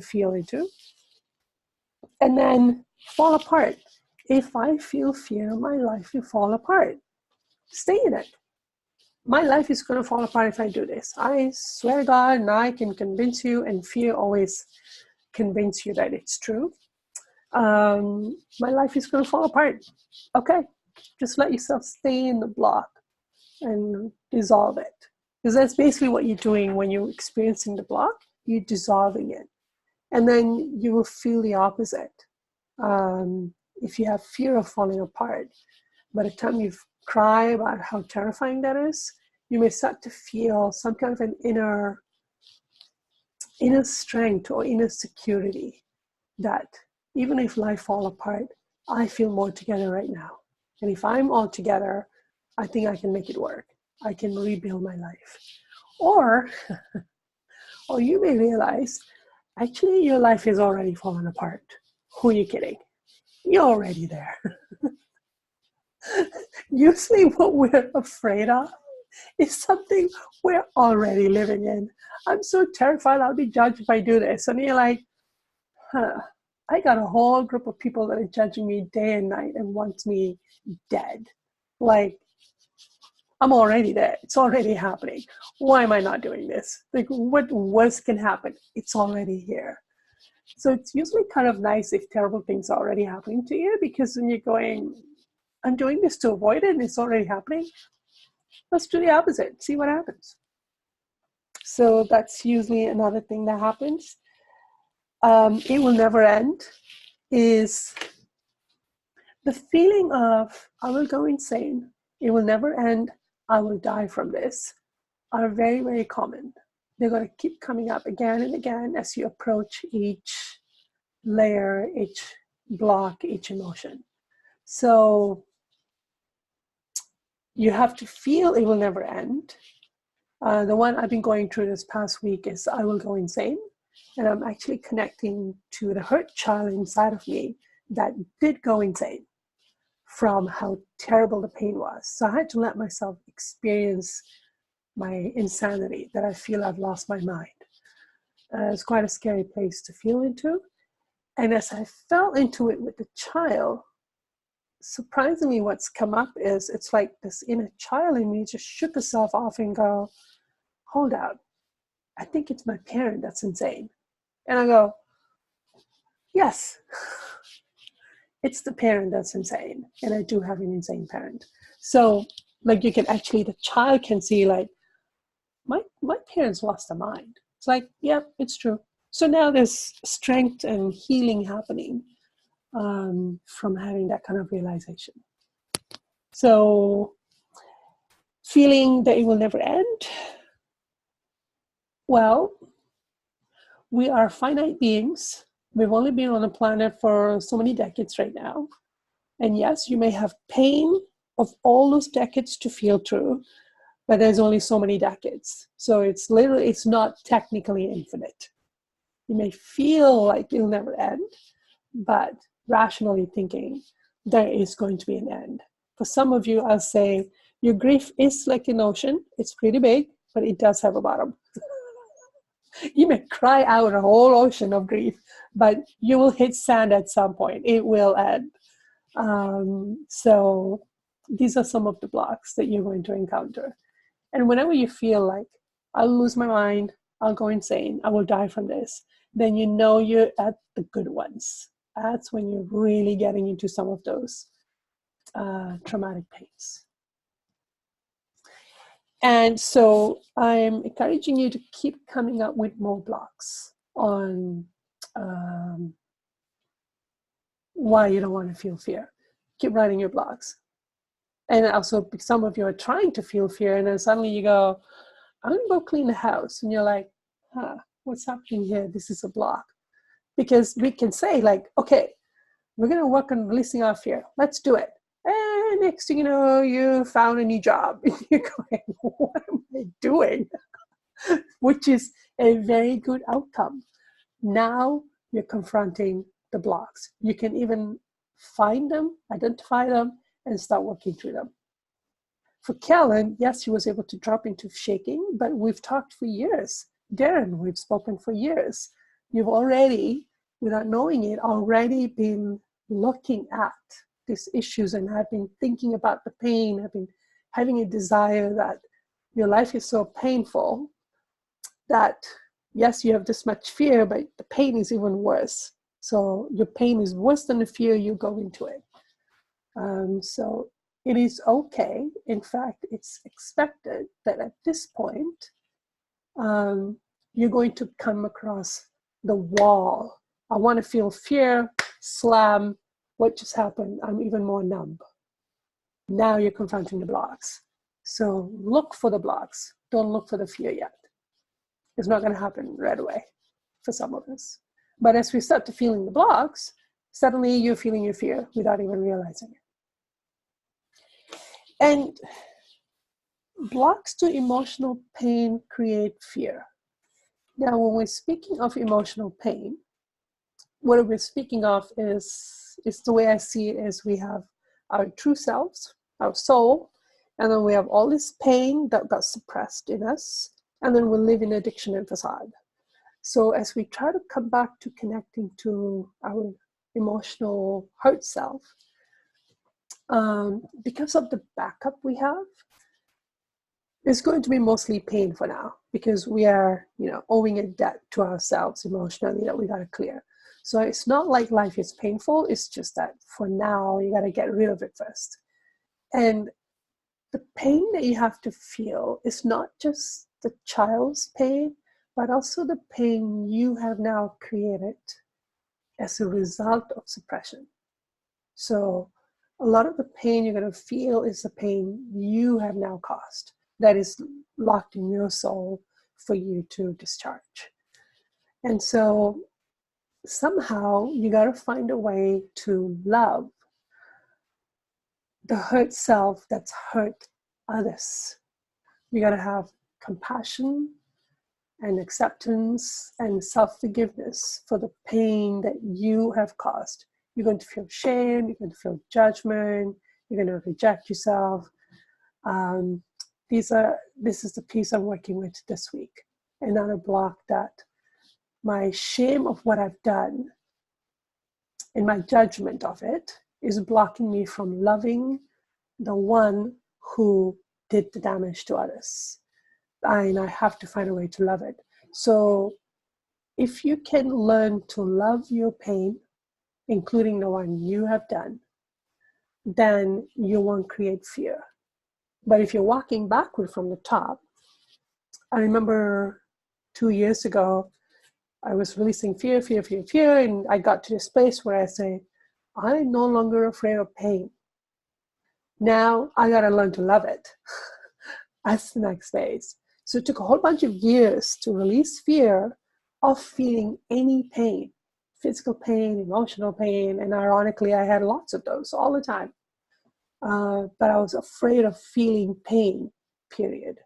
feel into. And then fall apart. If I feel fear, my life will fall apart. Stay in it. My life is going to fall apart if I do this. I swear to God, and I can convince you, and fear always convince you that it's true. My life is going to fall apart. Okay, just let yourself stay in the block and dissolve it. Because that's basically what you're doing when you're experiencing the block. You're dissolving it. And then you will feel the opposite. If you have fear of falling apart, by the time you cry about how terrifying that is, you may start to feel some kind of an inner strength or inner security that even if life fall apart, I feel more together right now. And if I'm all together, I think I can make it work. I can rebuild my life. Or you may realize, actually, your life is already falling apart. Who are you kidding? You're already there. Usually what we're afraid of is something we're already living in. I'm so terrified I'll be judged if I do this. And you're like, I got a whole group of people that are judging me day and night and want me dead. Like, I'm already there. It's already happening. Why am I not doing this? Like, what worse can happen? It's already here. So it's usually kind of nice if terrible things are already happening to you, because when you're going, I'm doing this to avoid it and it's already happening, let's do the opposite, see what happens. So that's usually another thing that happens. It will never end is the feeling of, I will go insane, it will never end, I will die from this, are very, very common. They're going to keep coming up again and again as you approach each layer, each block, each emotion. So you have to feel it will never end. The one I've been going through this past week is I will go insane. And I'm actually connecting to the hurt child inside of me that did go insane from how terrible the pain was. So I had to let myself experience my insanity, that I feel I've lost my mind. It's quite a scary place to feel into. And as I fell into it with the child, surprisingly what's come up is it's like this inner child in me just shook itself off and go, hold out, I think it's my parent that's insane. And I go, yes, it's the parent that's insane. And I do have an insane parent. So like you can actually, the child can see like, my parents lost their mind. It's like, yeah, it's true. So now there's strength and healing happening from having that kind of realization. So feeling that it will never end. Well, we are finite beings. We've only been on the planet for so many decades right now. And yes, you may have pain of all those decades to feel through, but there's only so many decades. So it's not technically infinite. You may feel like it'll never end, but rationally thinking, there is going to be an end. For some of you, I'll say, your grief is like an ocean. It's pretty big, but it does have a bottom. You may cry out a whole ocean of grief, but you will hit sand at some point. It will end. So these are some of the blocks that you're going to encounter. And whenever you feel like, I'll lose my mind, I'll go insane, I will die from this, then you know you're at the good ones. That's when you're really getting into some of those traumatic pains. And so I'm encouraging you to keep coming up with more blocks on why you don't want to feel fear. Keep writing your blocks. And also, some of you are trying to feel fear, and then suddenly you go, I'm going to go clean the house. And you're like, what's happening here? This is a block. Because we can say like, okay, we're going to work on releasing our fear. Let's do it. And next thing you know, you found a new job. You're going, what am I doing? Which is a very good outcome. Now you're confronting the blocks. You can even find them, identify them, and start working through them. For Kellen, yes, she was able to drop into shaking, but we've talked for years. Darren, we've spoken for years. You've already, without knowing it, already been looking at these issues, and have been thinking about the pain, have been having a desire that your life is so painful that, yes, you have this much fear, but the pain is even worse. So your pain is worse than the fear, you go into it. So it is okay. In fact, it's expected that at this point, you're going to come across the wall. I want to feel fear, slam. What just happened? I'm even more numb. Now you're confronting the blocks. So look for the blocks. Don't look for the fear yet. It's not going to happen right away for some of us. But as we start to feeling the blocks, suddenly you're feeling your fear without even realizing it. And blocks to emotional pain create fear. Now, when we're speaking of emotional pain, what we're speaking of is the way I see it is we have our true selves, our soul, And then we have all this pain that got suppressed in us. And then we live in addiction and facade. So as we try to come back to connecting to our emotional heart self, because of the backup we have, it's going to be mostly pain for now, because we are, owing a debt to ourselves emotionally that we got to clear. So it's not like life is painful. It's just that for now, you got to get rid of it first. And the pain that you have to feel is not just the child's pain, but also the pain you have now created as a result of suppression. So a lot of the pain you're going to feel is the pain you have now caused, that is locked in your soul for you to discharge. And so somehow you got to find a way to love the hurt self that's hurt others. You got to have compassion and acceptance and self-forgiveness for the pain that you have caused. You're going to feel shame, you're going to feel judgment, you're going to reject yourself. This is the piece I'm working with this week. Another block that my shame of what I've done and my judgment of it is blocking me from loving the one who did the damage to others. And I have to find a way to love it. So if you can learn to love your pain, including the one you have done, then you won't create fear. But if you're walking backward from the top, I remember 2 years ago, I was releasing fear, and I got to this place where I say, I'm no longer afraid of pain. Now I gotta learn to love it. That's the next phase. So it took a whole bunch of years to release fear of feeling any pain, physical pain, emotional pain, and ironically, I had lots of those all the time. But I was afraid of feeling pain, period.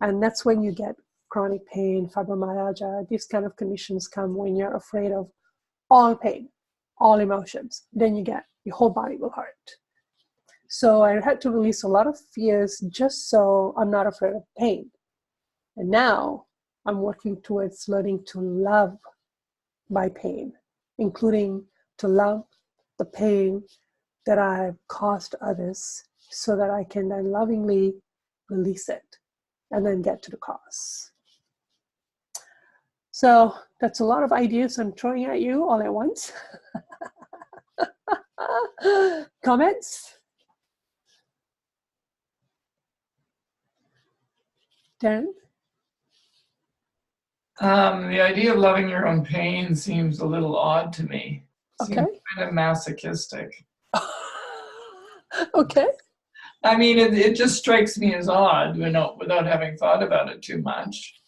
And that's when you get chronic pain, fibromyalgia. These kind of conditions come when you're afraid of all pain, all emotions. Then your whole body will hurt. So I had to release a lot of fears just so I'm not afraid of pain. And now I'm working towards learning to love my pain, including to love the pain that I've caused others, so that I can then lovingly release it and then get to the cause. So that's a lot of ideas I'm throwing at you all at once. Comments? Darren? The idea of loving your own pain seems a little odd to me. Okay. Seems kind of masochistic. Okay. I mean, it just strikes me as odd, without having thought about it too much.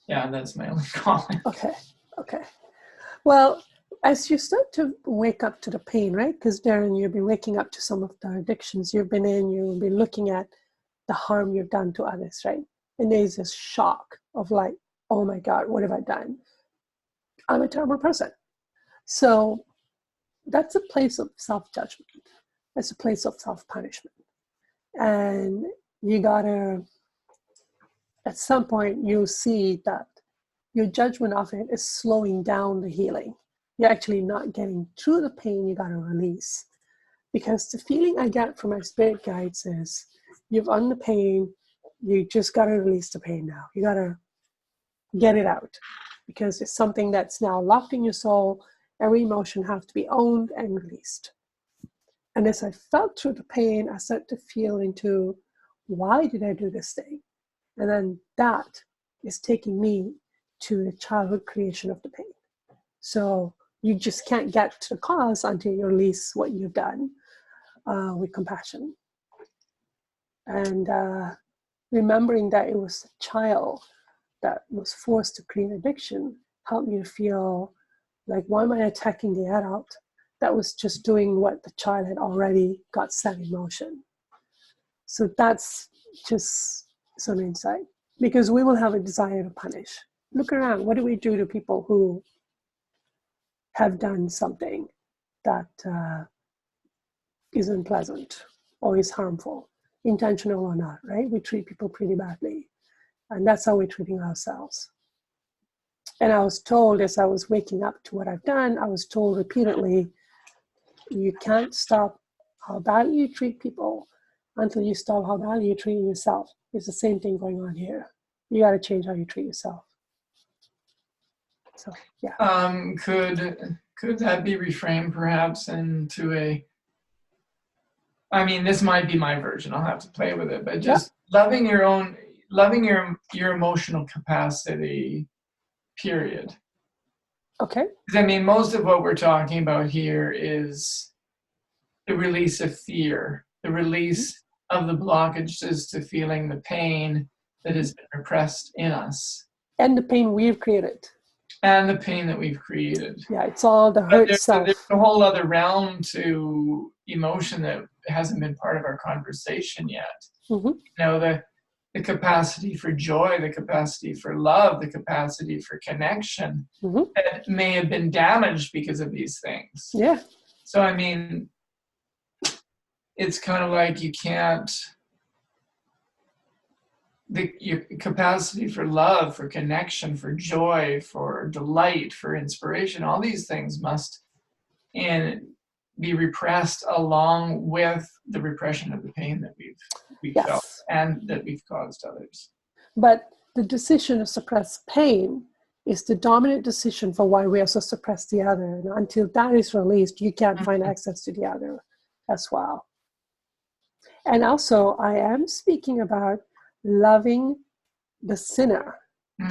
Yeah, that's my only comment. Okay. Well, as you start to wake up to the pain, right? Because Darren, you've been waking up to some of the addictions you've been in. You've been looking at the harm you've done to others, right? And there's this shock of like, oh my God, what have I done? I'm a terrible person. So that's a place of self-judgment. That's a place of self-punishment. And you gotta, at some point, you'll see that your judgment of it is slowing down the healing. You're actually not getting through the pain you gotta release. Because the feeling I get from my spirit guides is, you've done the pain, you just gotta release the pain now. You gotta get it out. Because it's something that's now locked in your soul. Every emotion has to be owned and released. And as I felt through the pain, I started to feel into, why did I do this thing? And then that is taking me to the childhood creation of the pain. So you just can't get to the cause until you release what you've done with compassion. And remembering that it was the child that was forced to create addiction helped me to feel like, why am I attacking the adult that was just doing what the child had already got set in motion? So that's just some insight, because we will have a desire to punish. Look around. What do we do to people who have done something that isn't pleasant or is harmful, intentional or not, right? We treat people pretty badly. And that's how we're treating ourselves. And I was told, as I was waking up to what I've done, I was told repeatedly, you can't stop how badly you treat people until you stop how badly you're treating yourself. It's the same thing going on here. You got to change how you treat yourself. So, yeah. Could that be reframed perhaps into a, I mean, this might be my version, I'll have to play with it, but just loving your emotional capacity, period. Okay. Because I mean, most of what we're talking about here is the release of fear, the release of the blockages to feeling the pain that has been repressed in us. And the pain we've created. And the pain that we've created. Yeah, it's all the hurt self. There's a whole other realm to emotion that hasn't been part of our conversation yet. Mm-hmm. You know, the capacity for joy, the capacity for love, the capacity for connection that may have been damaged because of these things. Yeah. So, I mean, it's kind of like you can't, your capacity for love, for connection, for joy, for delight, for inspiration, all these things must be repressed along with the repression of the pain that we've felt and that we've caused others. But the decision to suppress pain is the dominant decision for why we also suppress the other. And until that is released, you can't find access to the other as well. And also, I am speaking about loving the sinner,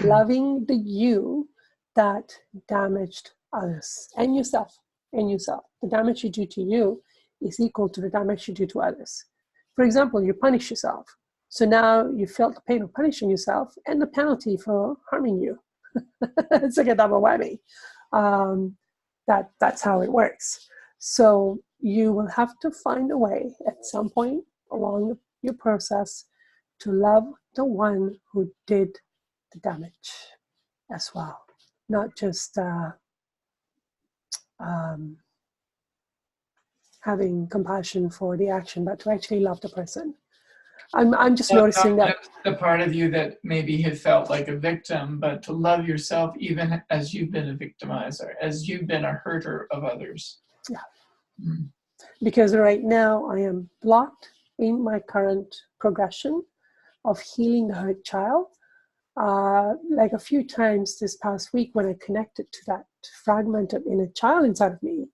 loving the you that damaged others and yourself. The damage you do to you is equal to the damage you do to others. For example, you punish yourself. So now you felt the pain of punishing yourself and the penalty for harming you. It's like a double whammy. That's how it works. So you will have to find a way at some point along your process to love the one who did the damage as well. Not just having compassion for the action, but to actually love the person. I'm just noticing that the part of you that maybe had felt like a victim, but to love yourself even as you've been a victimizer, as you've been a hurter of others. Yeah. Because right now I am blocked in my current progression of healing the hurt child. Like a few times this past week when I connected to that fragmented inner child inside of me,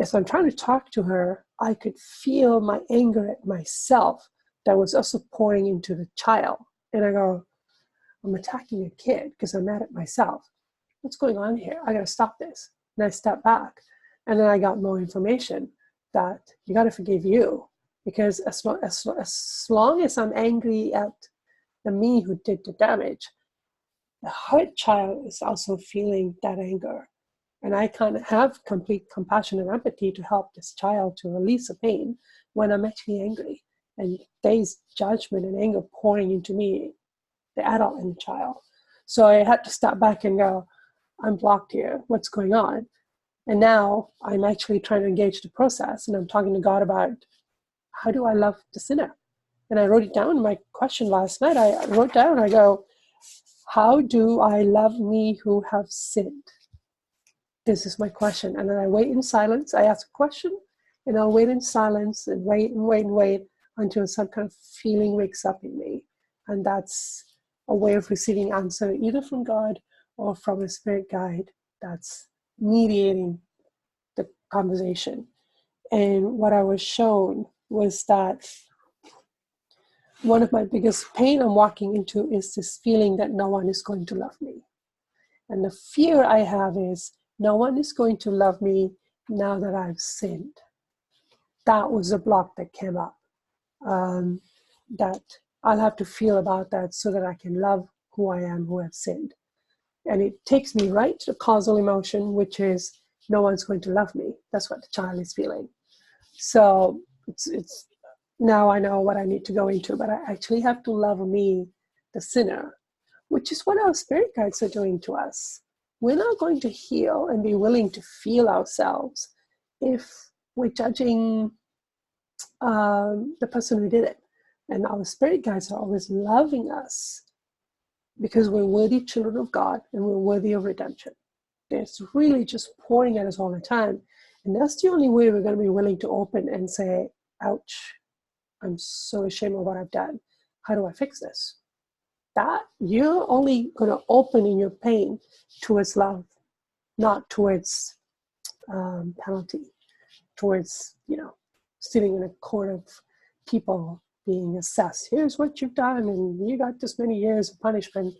as I'm trying to talk to her, I could feel my anger at myself that was also pouring into the child. And I go, I'm attacking a kid because I'm mad at myself. What's going on here? I got to stop this. And I stepped back. And then I got more information that you got to forgive you. Because as long as I'm angry at the me who did the damage, the hurt child is also feeling that anger. And I can't have complete compassion and empathy to help this child to release the pain when I'm actually angry. And there's judgment and anger pouring into me, the adult and the child. So I had to step back and go, I'm blocked here. What's going on? And now I'm actually trying to engage the process. And I'm talking to God about, how do I love the sinner? And I wrote it down in my question last night. I wrote down, I go, how do I love me who have sinned? This is my question. And then I wait in silence. I ask a question, and I'll wait in silence and wait and wait and wait until some kind of feeling wakes up in me. And that's a way of receiving answer, either from God or from a spirit guide that's mediating the conversation. And what I was shown was that one of my biggest pain I'm walking into is this feeling that no one is going to love me. And the fear I have is no one is going to love me now that I've sinned. That was a block that came up. That I'll have to feel about that so that I can love who I am, who have sinned. And it takes me right to the causal emotion, which is no one's going to love me. That's what the child is feeling. So it's now I know what I need to go into, but I actually have to love me, the sinner, which is what our spirit guides are doing to us. We're not going to heal and be willing to feel ourselves if we're judging the person who did it. And our spirit guides are always loving us because we're worthy children of God and we're worthy of redemption. It's really just pouring at us all the time. And that's the only way we're going to be willing to open and say, ouch, I'm so ashamed of what I've done. How do I fix this? That you're only going to open in your pain towards love, not towards penalty, towards, sitting in a court of people being assessed. Here's what you've done, and you got this many years of punishment.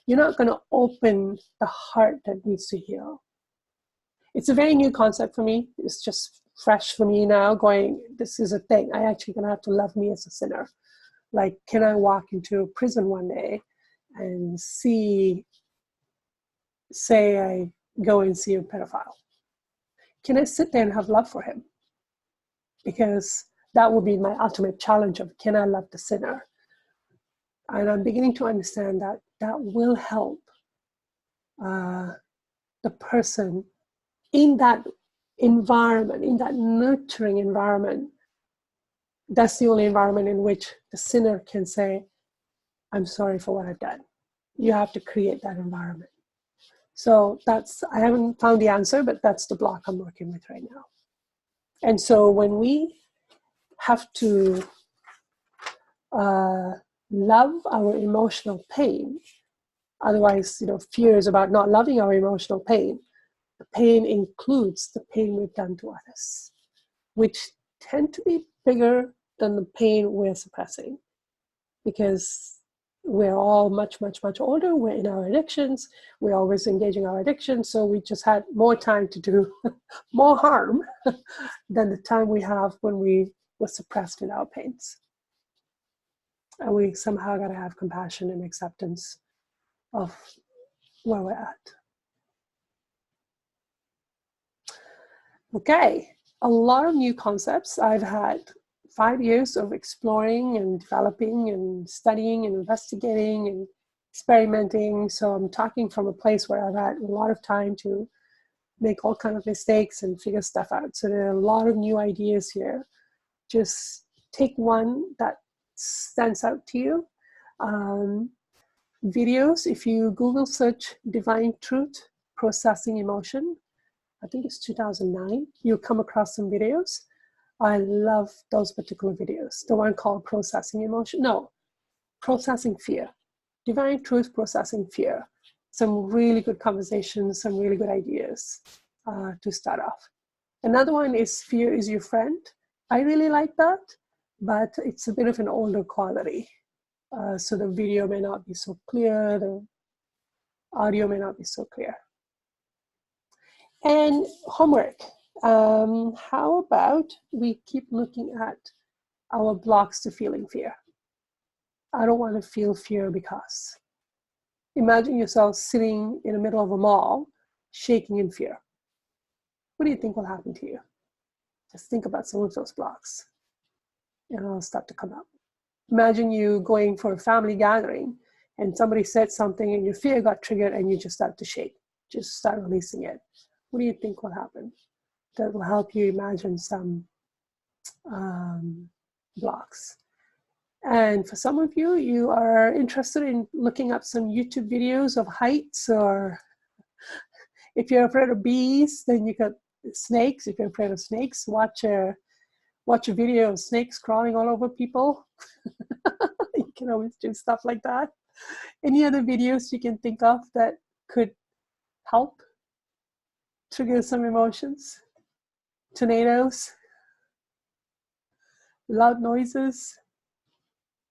You're not going to open the heart that needs to heal. It's a very new concept for me. It's just fresh for me now, going, this is a thing. I actually going to have to love me as a sinner. Like, can I walk into a prison one day and say I go and see a pedophile? Can I sit there and have love for him? Because that would be my ultimate challenge of, can I love the sinner? And I'm beginning to understand that that will help the person in that environment, in that nurturing environment. That's the only environment in which the sinner can say, I'm sorry for what I've done. You have to create that environment. So I haven't found the answer, but that's the block I'm working with right now. And so when we have to love our emotional pain, otherwise, fears about not loving our emotional pain, the pain includes the pain we've done to others, which tend to be bigger than the pain we're suppressing, because we're all much, much, much older. We're in our addictions. We're always engaging our addictions. So we just had more time to do more harm than the time we have when we were suppressed in our pains. And we somehow got to have compassion and acceptance of where we're at. Okay, a lot of new concepts. I've had 5 years of exploring and developing and studying and investigating and experimenting. So I'm talking from a place where I've had a lot of time to make all kinds of mistakes and figure stuff out. So there are a lot of new ideas here. Just take one that stands out to you. Videos, if you Google search Divine Truth Processing Emotion, I think it's 2009, you'll come across some videos. I love those particular videos. The one called Processing Emotion. No, Processing Fear. Divine Truth Processing Fear. Some really good conversations, some really good ideas to start off. Another one is Fear is Your Friend. I really like that, but it's a bit of an older quality. So the video may not be so clear, the audio may not be so clear. And homework. How about we keep looking at our blocks to feeling fear? I don't want to feel fear because. Imagine yourself sitting in the middle of a mall, shaking in fear. What do you think will happen to you? Just think about some of those blocks, and it'll start to come up. Imagine you going for a family gathering, and somebody said something, and your fear got triggered, and you just start to shake. Just start releasing it. What do you think will happen? That will help you imagine some blocks. And for some of you, you are interested in looking up some YouTube videos of heights, or if you're afraid of bees, then you got snakes. If you're afraid of snakes, watch a video of snakes crawling all over people. You can always do stuff like that. Any other videos you can think of that could help trigger some emotions? Tornadoes, loud noises.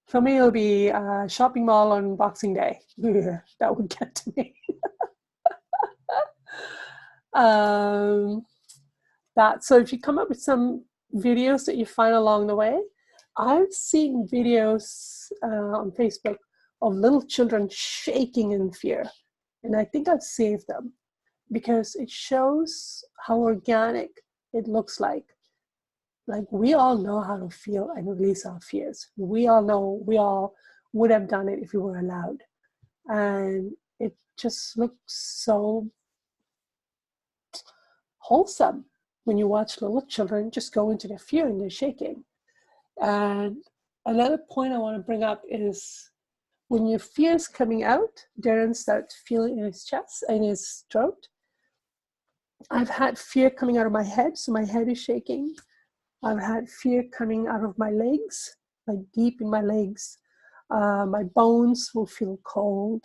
For me, it'll be a shopping mall on Boxing Day. That would get to me. So if you come up with some videos that you find along the way, I've seen videos on Facebook of little children shaking in fear. And I think I've saved them because it shows how organic it looks like. Like, we all know how to feel and release our fears. We all would have done it if we were allowed. And it just looks so wholesome when you watch little children just go into their fear and they're shaking. And another point I want to bring up is when your fear is coming out, Darren starts feeling in his chest, in his throat. I've had fear coming out of my head, so my head is shaking. I've had fear coming out of my legs, like deep in my legs. My bones will feel cold.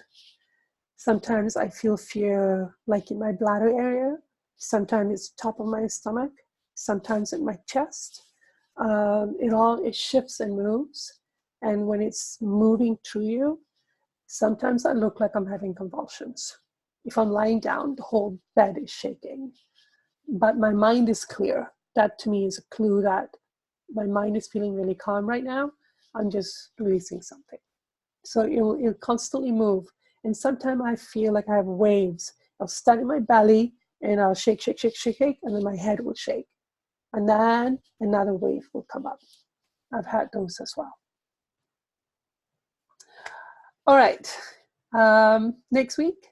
Sometimes I feel fear like in my bladder area. Sometimes it's top of my stomach. Sometimes in my chest. It shifts and moves. And when it's moving through you, sometimes I look like I'm having convulsions. If I'm lying down, the whole bed is shaking. But my mind is clear. That to me is a clue that my mind is feeling really calm right now. I'm just releasing something. So it'll constantly move. And sometimes I feel like I have waves. I'll stand in my belly and I'll shake, shake, shake, shake, shake, and then my head will shake. And then another wave will come up. I've had those as well. All right. Next week,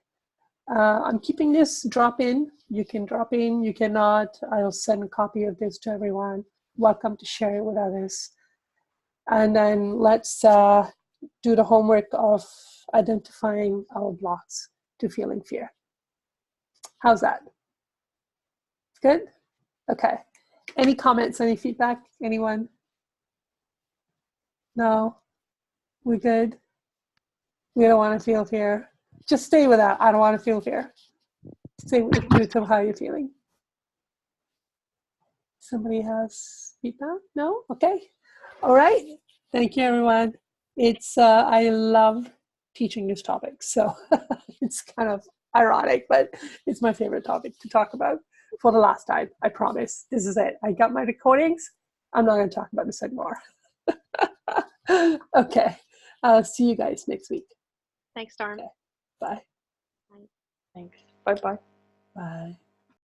I'm keeping this drop in. You can drop in, you cannot. I'll send a copy of this to everyone. Welcome to share it with others. And then let's do the homework of identifying our blocks to feeling fear. How's that? Good? Okay. Any comments, any feedback? Anyone? No? We good? We don't want to feel fear. Just stay with that. I don't want to feel fear. Stay with the truth of how you're feeling. Somebody has feedback? No? Okay. All right. Thank you, everyone. It's I love teaching this topic, so it's kind of ironic, but it's my favorite topic to talk about for the last time. I promise. This is it. I got my recordings. I'm not going to talk about this anymore. Okay. See you guys next week. Thanks, Dharm. Okay. Bye. Thanks. Bye-bye. Bye.